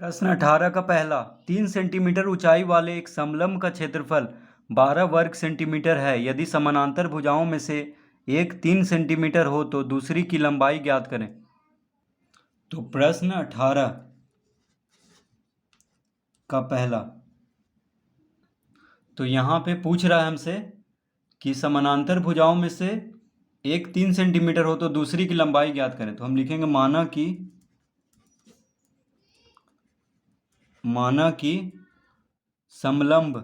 प्रश्न 18 का पहला, 3 सेंटीमीटर ऊंचाई वाले एक समलंब का क्षेत्रफल 12 वर्ग सेंटीमीटर है। यदि समानांतर भुजाओं में से एक 3 सेंटीमीटर हो तो दूसरी की लंबाई ज्ञात करें। तो प्रश्न 18 का पहला, तो यहाँ पे पूछ रहा है हमसे कि समानांतर भुजाओं में से एक 3 सेंटीमीटर हो तो दूसरी की लंबाई ज्ञात करें। तो हम लिखेंगे माना कि समलंब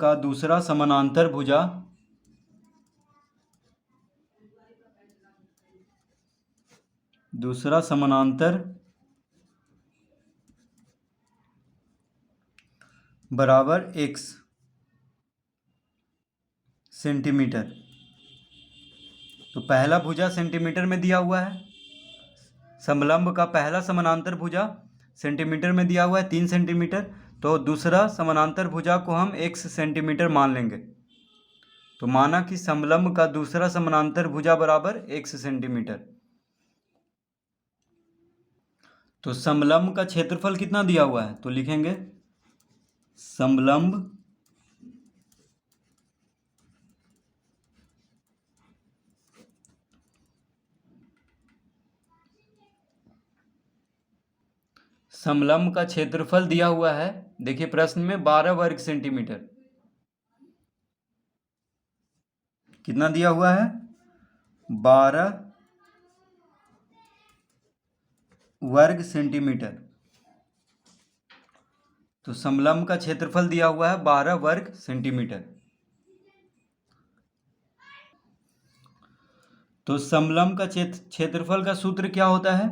का दूसरा समानांतर भुजा बराबर x सेंटीमीटर। तो पहला भुजा सेंटीमीटर में दिया हुआ है, समलंब का पहला समानांतर भुजा सेंटीमीटर में दिया हुआ है 3 सेंटीमीटर, तो दूसरा समानांतर भुजा को हम x सेंटीमीटर मान लेंगे। तो माना कि समलंब का दूसरा समानांतर भुजा बराबर x सेंटीमीटर। तो समलंब का क्षेत्रफल कितना दिया हुआ है, तो लिखेंगे समलंब का क्षेत्रफल दिया हुआ है, देखिए प्रश्न में 12 वर्ग सेंटीमीटर। कितना दिया हुआ है, 12 वर्ग सेंटीमीटर। तो समलंब का क्षेत्रफल दिया हुआ है 12 वर्ग सेंटीमीटर। तो समलंब का क्षेत्रफल का सूत्र क्या होता है,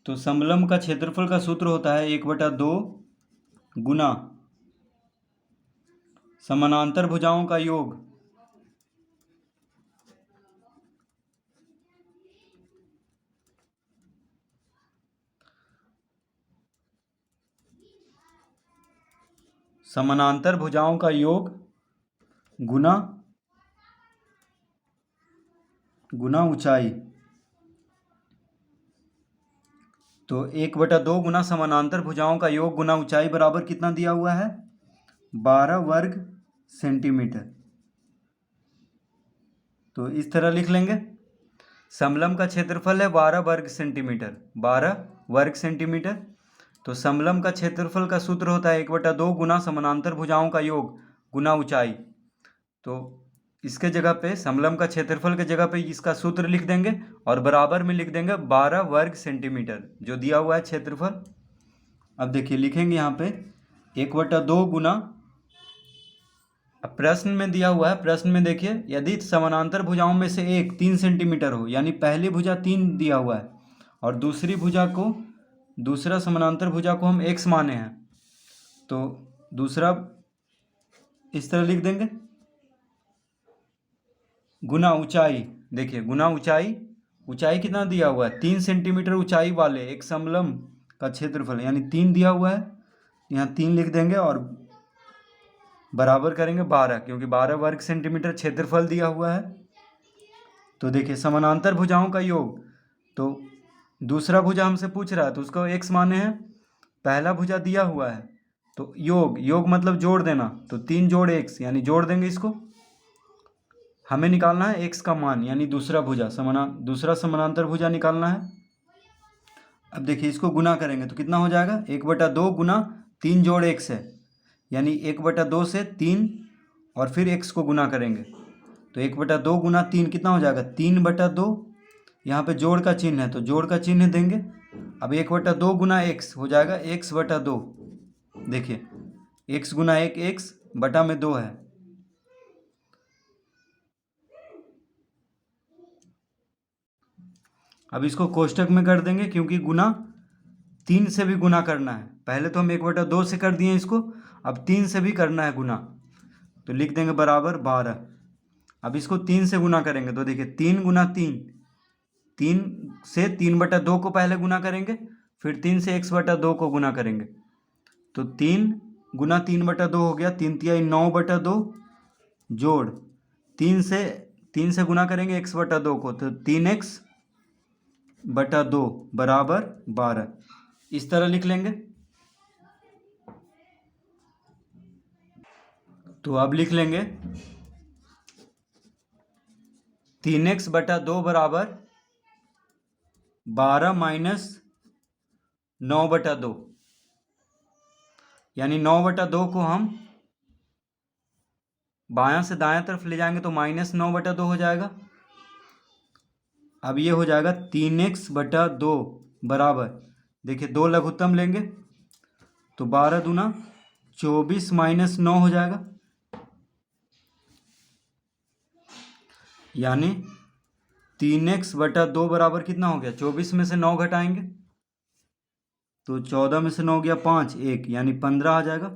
तो समलंब का क्षेत्रफल का सूत्र होता है 1/2 गुना समानांतर भुजाओं का योग गुना ऊंचाई। तो 1/2 गुना समानांतर भुजाओं का योग गुना ऊंचाई बराबर कितना दिया हुआ है, 12 वर्ग सेंटीमीटर। तो इस तरह लिख लेंगे, समलंब का क्षेत्रफल है 12 वर्ग सेंटीमीटर। तो समलंब का क्षेत्रफल का सूत्र होता है 1/2 गुना समानांतर भुजाओं का योग गुना ऊंचाई। तो इसके जगह पे समलंब का क्षेत्रफल के जगह पे इसका सूत्र लिख देंगे और बराबर में लिख देंगे 12 वर्ग सेंटीमीटर जो दिया हुआ है क्षेत्रफल। अब देखिए लिखेंगे यहाँ पे 1/2 गुना, अब प्रश्न में दिया हुआ है, प्रश्न में देखिए यदि समानांतर भुजाओं में से एक 3 सेंटीमीटर हो, यानी पहली भुजा 3 दिया हुआ है और दूसरा समानांतर भुजा को हम x माने हैं, तो दूसरा इस तरह लिख देंगे गुना ऊंचाई। देखिए गुना ऊंचाई कितना दिया हुआ है, 3 सेंटीमीटर ऊंचाई वाले एक समलंब का क्षेत्रफल यानी 3 दिया हुआ है, यहाँ 3 लिख देंगे और बराबर करेंगे 12, क्योंकि 12 वर्ग सेंटीमीटर क्षेत्रफल दिया हुआ है। तो देखिए समानांतर भुजाओं का योग, तो दूसरा भुजा हमसे पूछ रहा है तो उसको x माने हैं, पहला भुजा दिया हुआ है तो योग मतलब जोड़ देना, तो 3 जोड़ x यानी जोड़ देंगे इसको। हमें निकालना है x का मान यानी दूसरा समानांतर भुजा निकालना है। अब देखिए इसको गुना करेंगे तो कितना हो जाएगा, 1/2 गुना 3 जोड़ x है यानी 1/2 से 3 और फिर x को गुना करेंगे तो 1/2 गुना 3 कितना हो जाएगा, 3/2। यहाँ पे जोड़ का चिन्ह है तो जोड़ का चिन्ह देंगे। अब 1/2 गुना x हो जाएगा x/2। देखिए x गुना 1 x बटा में 2 है। अब इसको कोष्टक में कर देंगे क्योंकि गुना 3 से भी गुना करना है, पहले तो हम 1/2 से कर दिए इसको, अब 3 से भी करना है गुना, तो लिख देंगे बराबर 12। अब इसको 3 से गुना करेंगे तो देखिए 3 गुना 3 3 से 3/2 को पहले गुना करेंगे, फिर 3 से x/2 को गुना करेंगे। तो 3 गुना 3/2 हो गया, 3 तिहाई 9/2 जोड़ 3 से गुना करेंगे x/2 को, तो 3x/2 बराबर 12। इस तरह लिख लेंगे। तो अब लिख लेंगे 3x/2 बराबर 12 माइनस 9/2, यानी 9/2 को हम बायां से दायां तरफ ले जाएंगे तो -9/2 हो जाएगा। अब ये हो जाएगा 3x/2 बराबर, देखिए 2 लघुत्तम लेंगे तो 12 दूना 24 माइनस 9 हो जाएगा, यानी 3x/2 बराबर कितना हो गया, 24 में से 9 घटाएंगे तो 14 में से 9 गया 5, 1 यानी 15 आ जाएगा,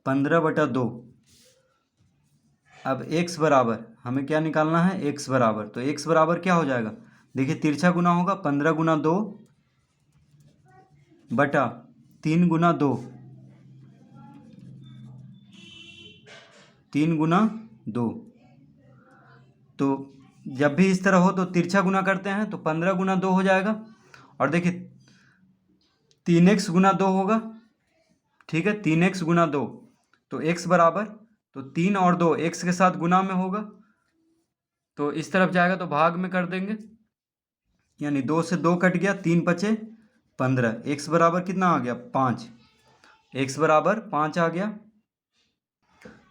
15/2। अब x बराबर हमें क्या निकालना है, x बराबर, तो x बराबर क्या हो जाएगा, देखिए तिरछा गुना होगा, 15 गुना 2 बटा 3 गुना 2, 3 गुना 2। तो जब भी इस तरह हो तो तिरछा गुना करते हैं, तो 15 गुना 2 हो जाएगा, और देखिए 3x गुना 2 होगा, ठीक है, 3x गुना 2, तो x बराबर, तो 3 और 2 x के साथ गुना में होगा, तो इस तरफ जाएगा तो भाग में कर देंगे, यानी 2 से 2 कट गया, 3 बचे 15, x बराबर कितना आ गया 5, x बराबर 5 आ गया।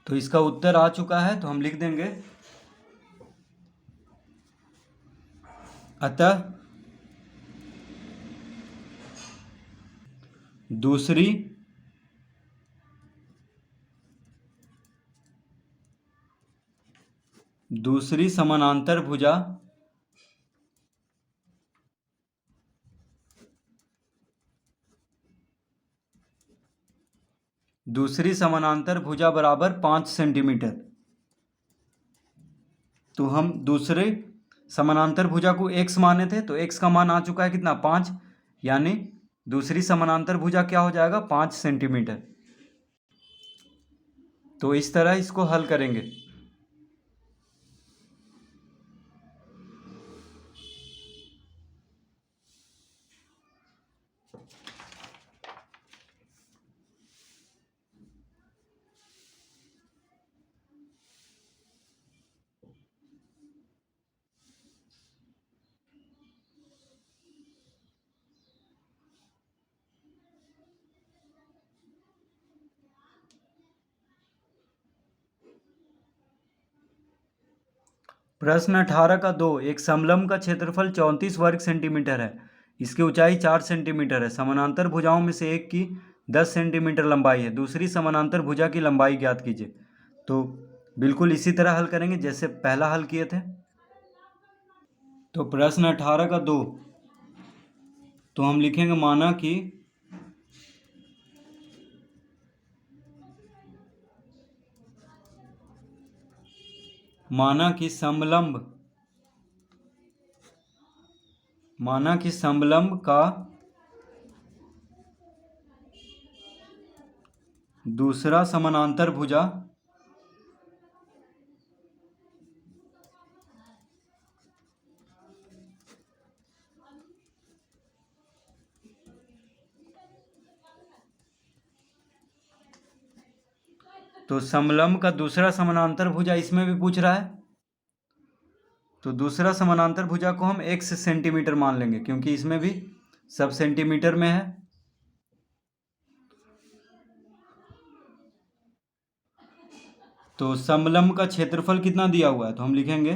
तो इसका उत्तर आ चुका है, तो हम लिख देंगे अतः दूसरी समानांतर भुजा बराबर 5 सेंटीमीटर। तो हम दूसरे समानांतर भुजा को x माने थे, तो x का मान आ चुका है कितना 5, यानी दूसरी समानांतर भुजा क्या हो जाएगा 5 सेंटीमीटर। तो इस तरह इसको हल करेंगे। प्रश्न 18 का 2, एक समलंब का क्षेत्रफल 34 वर्ग सेंटीमीटर है, इसकी ऊंचाई 4 सेंटीमीटर है, समानांतर भुजाओं में से एक की 10 सेंटीमीटर लंबाई है, दूसरी समानांतर भुजा की लंबाई ज्ञात कीजिए। तो बिल्कुल इसी तरह हल करेंगे जैसे पहला हल किए थे। तो प्रश्न 18 का 2, तो हम लिखेंगे माना कि समलंब का दूसरा समानांतर भुजा तो समलंब का दूसरा समानांतर भुजा इसमें भी पूछ रहा है, तो दूसरा समानांतर भुजा को हम x सेंटीमीटर मान लेंगे क्योंकि इसमें भी सब सेंटीमीटर में है। तो समलंब का क्षेत्रफल कितना दिया हुआ है, तो हम लिखेंगे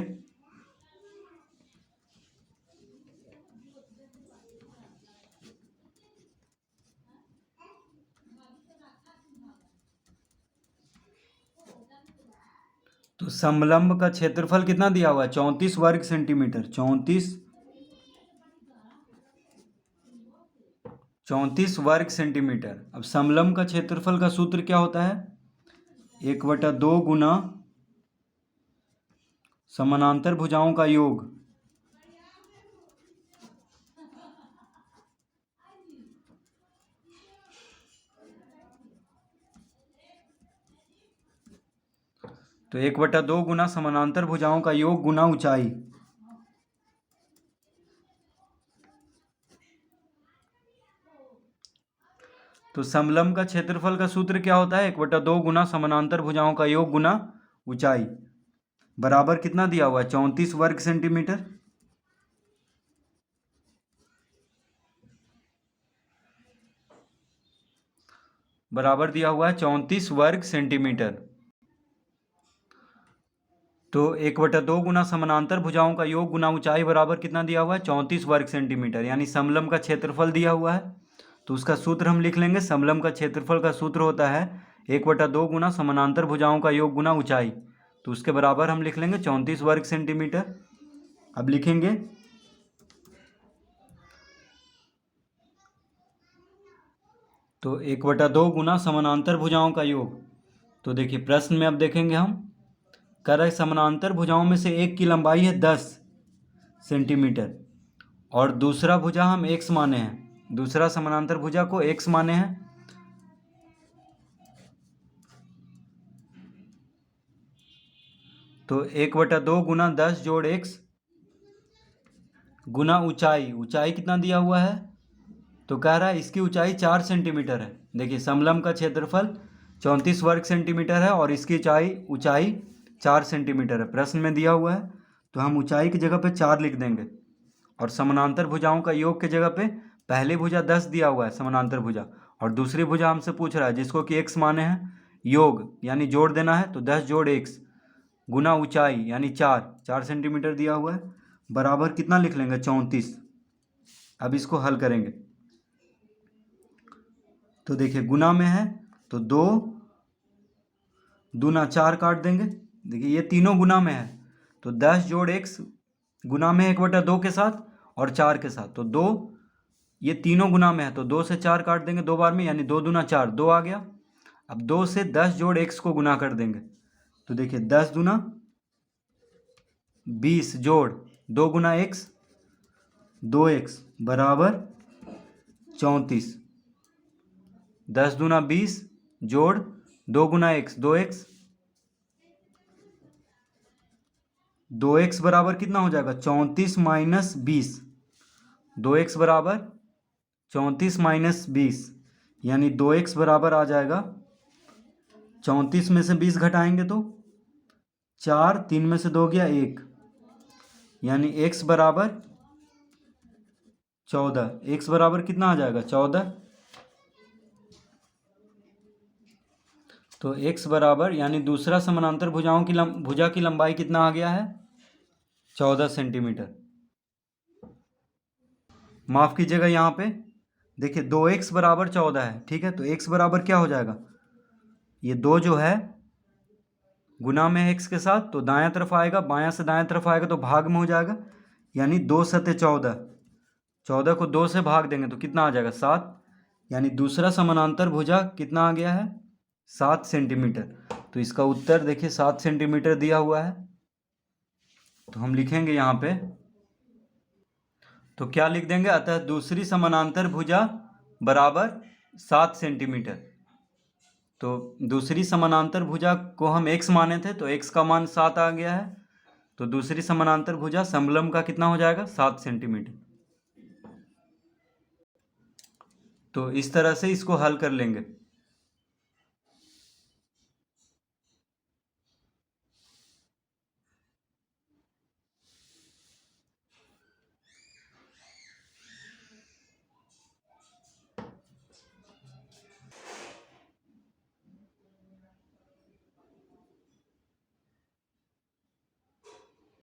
तो समलंब का क्षेत्रफल कितना दिया हुआ है 34 वर्ग सेंटीमीटर, 34 वर्ग सेंटीमीटर। अब समलंब का क्षेत्रफल का सूत्र क्या होता है, 1/2 गुना समानांतर भुजाओं का योग तो 1/2 गुना समानांतर भुजाओं का योग गुना ऊंचाई। तो समलंब का क्षेत्रफल का सूत्र क्या होता है? 1/2 गुना समानांतर भुजाओं का योग गुना ऊंचाई, बराबर कितना दिया हुआ है? 34 वर्ग सेंटीमीटर। बराबर दिया हुआ है 34 वर्ग सेंटीमीटर। तो 1/2 गुना समानांतर भुजाओं का योग गुना ऊंचाई बराबर कितना दिया हुआ है? 34 वर्ग सेंटीमीटर, यानी समलंब का क्षेत्रफल दिया हुआ है। तो उसका सूत्र हम लिख लेंगे। समलंब का क्षेत्रफल का सूत्र होता है 1/2 गुना समानांतर भुजाओं का योग गुना ऊंचाई। तो उसके बराबर हम लिख लेंगे 34 वर्ग सेंटीमीटर। अब लिखेंगे तो 1/2 गुना समानांतर भुजाओं का योग। तो देखिए प्रश्न में अब देखेंगे हम, कह रहा है समानांतर भुजाओं में से एक की लंबाई है 10 सेंटीमीटर और दूसरा भुजा हम x माने हैं, दूसरा समानांतर भुजा को x माने हैं। तो 1/2 गुना 10 जोड़ x गुना ऊंचाई, ऊंचाई कितना दिया हुआ है? तो कह रहा है इसकी ऊंचाई 4 सेंटीमीटर है। देखिए समलंब का क्षेत्रफल 34 वर्ग सेंटीमीटर है और इसकी ऊंचाई 4 सेंटीमीटर है, प्रश्न में दिया हुआ है। तो हम ऊंचाई की जगह पे 4 लिख देंगे और समानांतर भुजाओं का योग की जगह पे पहली भुजा 10 दिया हुआ है समानांतर भुजा, और दूसरी भुजा हमसे पूछ रहा है जिसको कि x माने हैं, योग यानी जोड़ देना है। तो 10 जोड़ x गुना ऊंचाई यानी 4 सेंटीमीटर दिया हुआ है, बराबर कितना लिख लेंगे? 34। अब इसको हल करेंगे तो देखिए गुना में है तो 2 दूना 4 काट देंगे। देखिए ये तीनों गुना में है तो 10 जोड़ x गुना में 1/2 के साथ और 4 के साथ, तो 2 ये तीनों गुना में है तो 2 से 4 काट देंगे 2 बार में, यानी 2 दूना 4, 2 आ गया। अब 2 से 10 जोड़ x को गुना कर देंगे तो देखिए 10 दूना 20 जोड़ 2 गुना x 2x बराबर 34। 10 दूना 20 जोड़ 2 गुना x 2x, 2x बराबर कितना हो जाएगा? 34 माइनस 20, 2x बराबर 34 माइनस 20, यानी 2x बराबर आ जाएगा 34 में से 20 घटाएंगे तो 4, 3 में से 2 गया 1, यानी x बराबर 14। x बराबर कितना आ जाएगा? 14। तो x बराबर यानी दूसरा समानांतर भुजा की लंबाई कितना आ गया है? 14 सेंटीमीटर। माफ कीजिएगा यहाँ पे देखिए 2x बराबर 14 है, ठीक है। तो x बराबर क्या हो जाएगा? ये 2 जो है गुना में x के साथ तो दायां तरफ आएगा, बायां से दायां तरफ आएगा तो भाग में हो जाएगा, यानी 2 सत्ते 14, 14 को 2 से भाग देंगे तो कितना आ जाएगा? 7, यानी दूसरा समानांतर भुजा कितना आ गया है? 7 सेंटीमीटर। तो इसका उत्तर देखिए 7 सेंटीमीटर दिया हुआ है। तो हम लिखेंगे यहाँ पे, तो क्या लिख देंगे? अतः दूसरी समानांतर भुजा बराबर 7 सेंटीमीटर। तो दूसरी समानांतर भुजा को हम x माने थे तो x का मान 7 आ गया है, तो दूसरी समानांतर भुजा समलंब का कितना हो जाएगा? 7 सेंटीमीटर। तो इस तरह से इसको हल कर लेंगे।